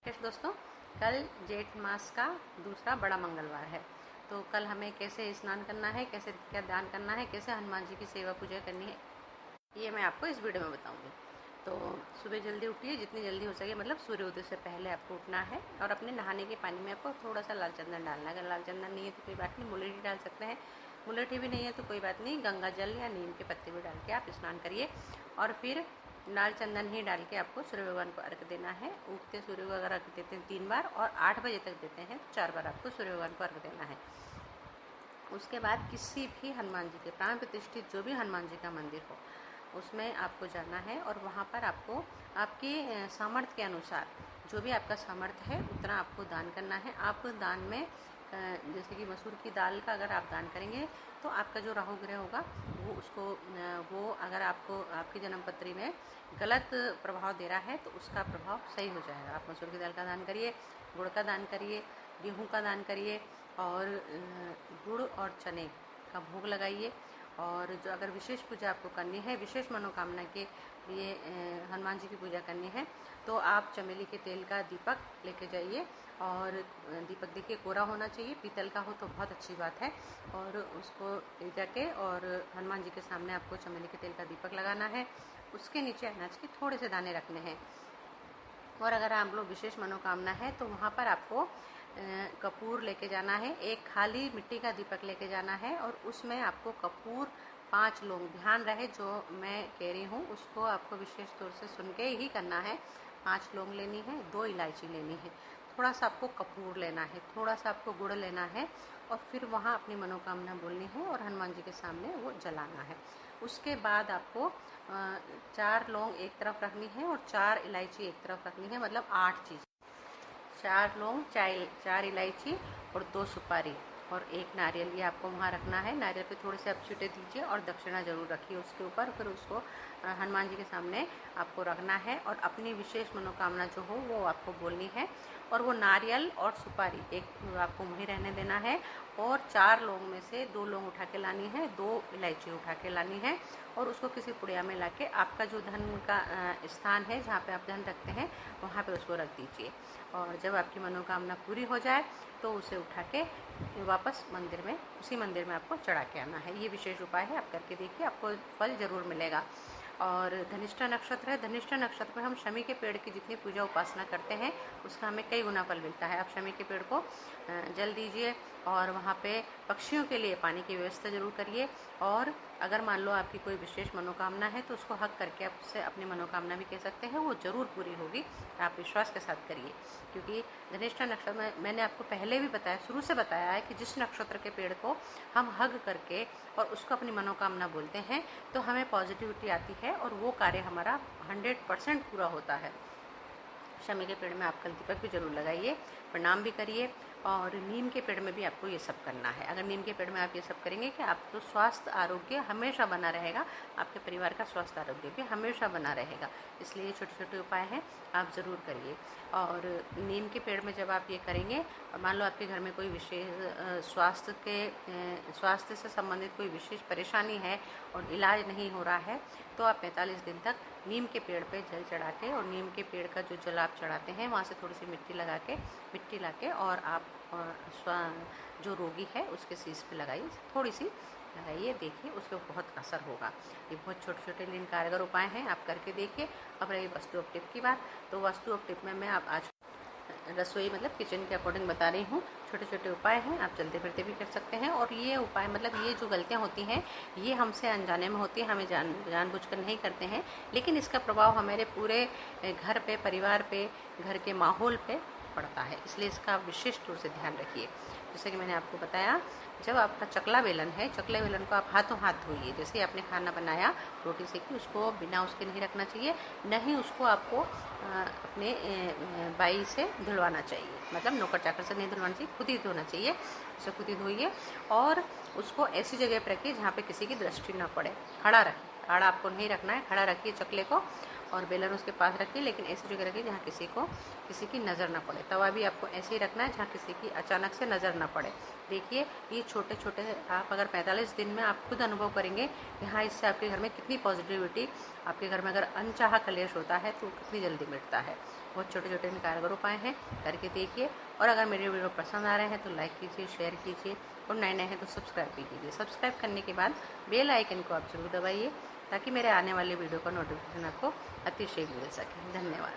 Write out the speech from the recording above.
Yes दोस्तों, कल जेठ मास का दूसरा बड़ा मंगलवार है। तो कल हमें कैसे स्नान करना है, कैसे क्या दान करना है, कैसे हनुमान जी की सेवा पूजा करनी है, ये मैं आपको इस वीडियो में बताऊंगी। तो सुबह जल्दी उठिए, जितनी जल्दी हो सके, मतलब सूर्योदय से पहले आपको उठना है। और अपने नहाने के पानी में आपको थोड़ा सा लाल चंदन डालना है। अगर लाल चंदन नहीं है तो कोई बात नहीं, मुलेठी डाल सकते हैं। मुलेठी भी नहीं है तो कोई बात नहीं, गंगा जल या नीम के पत्ते भी डाल के आप स्नान करिए। और फिर लाल चंदन ही डाल के आपको सूर्य भगवान को अर्घ देना है। उगते सूर्य को अगर अर्घ देते हैं 3 बार और 8 बजे तक देते हैं तो 4 बार आपको सूर्य भगवान को अर्घ देना है। उसके बाद किसी भी हनुमान जी के प्राण प्रतिष्ठित जो भी हनुमान जी का मंदिर हो उसमें आपको जाना है। और वहाँ पर आपको आपके सामर्थ्य के अनुसार जो भी आपका सामर्थ्य है उतना आपको दान करना है। आप दान में जैसे कि मसूर की दाल का अगर आप दान करेंगे तो आपका जो राहु ग्रह होगा वो अगर आपको आपकी जन्मपत्री में गलत प्रभाव दे रहा है तो उसका प्रभाव सही हो जाएगा। आप मसूर की दाल का दान करिए, गुड़ का दान करिए, गेहूं का दान करिए और गुड़ और चने का भोग लगाइए। और जो अगर विशेष पूजा आपको करनी है, विशेष मनोकामना के लिए हनुमान जी की पूजा करनी है तो आप चमेली के तेल का दीपक लेके जाइए। और दीपक देखिए कोरा होना चाहिए, पीतल का हो तो बहुत अच्छी बात है। और उसको ले जाके और हनुमान जी के सामने आपको चमेली के तेल का दीपक लगाना है। उसके नीचे अनाज के थोड़े से दाने रखने हैं। और अगर आप लोग विशेष मनोकामना है तो वहाँ पर आपको कपूर लेके जाना है। एक खाली मिट्टी का दीपक लेके जाना है और उसमें आपको कपूर 5 लौंग, ध्यान रहे जो मैं कह रही हूँ उसको आपको विशेष तौर से सुन के ही करना है। 5 लौंग लेनी है, 2 इलायची लेनी है, थोड़ा सा आपको कपूर लेना है, थोड़ा सा आपको गुड़ लेना है। और फिर वहाँ अपनी मनोकामना बोलनी है और हनुमान जी के सामने वो जलाना है। उसके बाद आपको 4 लौंग एक तरफ रखनी है और 4 इलायची एक तरफ रखनी है, मतलब 8 चीज़। 4 लौंग, 4 इलायची और 2 सुपारी और 1 नारियल, ये आपको वहाँ रखना है। नारियल पे थोड़े से आप छींटे दीजिए और दक्षिणा जरूर रखिए उसके ऊपर। फिर उसको हनुमान जी के सामने आपको रखना है और अपनी विशेष मनोकामना जो हो वो आपको बोलनी है। और वो नारियल और सुपारी एक आपको वहीं रहने देना है। और 4 लौंग में से 2 लौंग उठा के लानी है, 2 इलायची उठा के लानी है। और उसको किसी पुड़िया में लाके आपका जो धन का स्थान है जहाँ पे आप धन रखते हैं वहाँ पे उसको रख दीजिए। और जब आपकी मनोकामना पूरी हो जाए तो उसे उठा के वापस मंदिर में, उसी मंदिर में आपको चढ़ा के आना है। ये विशेष उपाय है, आप करके देखिए, आपको फल जरूर मिलेगा। और धनिष्ठा नक्षत्र है, धनिष्ठा नक्षत्र में हम शमी के पेड़ की जितनी पूजा उपासना करते हैं उसका हमें कई गुना फल मिलता है। आप शमी के पेड़ को जल दीजिए और वहाँ पे पक्षियों के लिए पानी की व्यवस्था जरूर करिए। और अगर मान लो आपकी कोई विशेष मनोकामना है तो उसको हक करके आप उससे अपनी मनोकामना भी कह सकते हैं, वो जरूर पूरी होगी। आप विश्वास के साथ करिए, क्योंकि धनिष्ठा नक्षत्र में मैंने आपको पहले भी बताया, शुरू से बताया है कि जिस नक्षत्र के पेड़ को हम हग करके और उसको अपनी मनोकामना बोलते हैं तो हमें पॉजिटिविटी आती है और वो कार्य हमारा 100% पूरा होता है। शमी के पेड़ में आप कल दीपक भी जरूर लगाइए, प्रणाम भी करिए। और नीम के पेड़ में भी आपको ये सब करना है। अगर नीम के पेड़ में आप ये सब करेंगे कि आपको स्वास्थ्य आरोग्य हमेशा बना रहेगा, आपके परिवार का स्वास्थ्य आरोग्य भी हमेशा बना रहेगा। इसलिए छोटे छोटे उपाय हैं, आप ज़रूर करिए। और नीम के पेड़ में जब आप ये करेंगे और मान लो आपके घर में कोई विशेष स्वास्थ्य से संबंधित कोई विशेष परेशानी है और इलाज नहीं हो रहा है तो आप 45 दिन तक नीम के पेड़ पे जल चढ़ा के और नीम के पेड़ का जो जल आप चढ़ाते हैं वहाँ से थोड़ी सी मिट्टी ला के और आप जो रोगी है उसके शीश पे लगाइए, थोड़ी सी लगाइए, देखिए उसको बहुत असर होगा। ये बहुत छोटे छोटे लेकिन कारगर उपाय हैं, आप करके देखिए। अब रही वस्तु ऑफ टिप की बात, तो वस्तु ऑफ टिप में मैं आप आज रसोई मतलब किचन के अकॉर्डिंग बता रही हूँ। छोटे छोटे उपाय हैं, आप चलते फिरते भी कर सकते हैं। और ये उपाय मतलब ये जो गलतियाँ होती हैं ये हमसे अनजाने में होती है, हमें जानबूझकर नहीं करते हैं, लेकिन इसका प्रभाव हमारे पूरे घर पे, परिवार पे, घर के माहौल पे पड़ता है। इसलिए इसका विशेष तौर से ध्यान रखिए। जैसे कि मैंने आपको बताया, जब आपका चकला बेलन है, चकले बेलन को आप हाथों हाथ धोइए। जैसे आपने खाना बनाया, रोटी सेकी, उसको बिना उसके नहीं रखना चाहिए, न ही उसको आपको अपने बाई से धुलवाना चाहिए, मतलब नौकर चाकर से नहीं धुलवाना चाहिए, खुद ही धोना चाहिए। उसे खुद ही धोइए और उसको ऐसी जगह पर रखिए जहाँ पे किसी की दृष्टि ना पड़े। खड़ा रखिए, खड़ा आपको नहीं रखना है, खड़ा रखिए चकले को और बेलन उसके पास रखिए, लेकिन ऐसी जगह रखिए जहाँ किसी की नज़र ना पड़े। तवा भी आपको ऐसे ही रखना है जहाँ किसी की अचानक से नज़र ना पड़े। देखिए ये छोटे छोटे आप अगर 45 दिन में आप खुद अनुभव करेंगे कि हाँ इससे आपके घर में कितनी पॉजिटिविटी, आपके घर में अगर अनचाहा कलेश होता है तो कितनी जल्दी मिटता है। बहुत छोटे छोटे कारगर उपाय हैं, करके देखिए। और अगर मेरे वीडियो पसंद आ रहे हैं तो लाइक कीजिए, शेयर कीजिए, और नए नए हैं तो सब्सक्राइब भी कीजिए। सब्सक्राइब करने के बाद बेल आइकन को आप जरूर दबाइए, ताकि मेरे आने वाले वीडियो का नोटिफिकेशन आपको अतिशीघ्र मिल सके। धन्यवाद।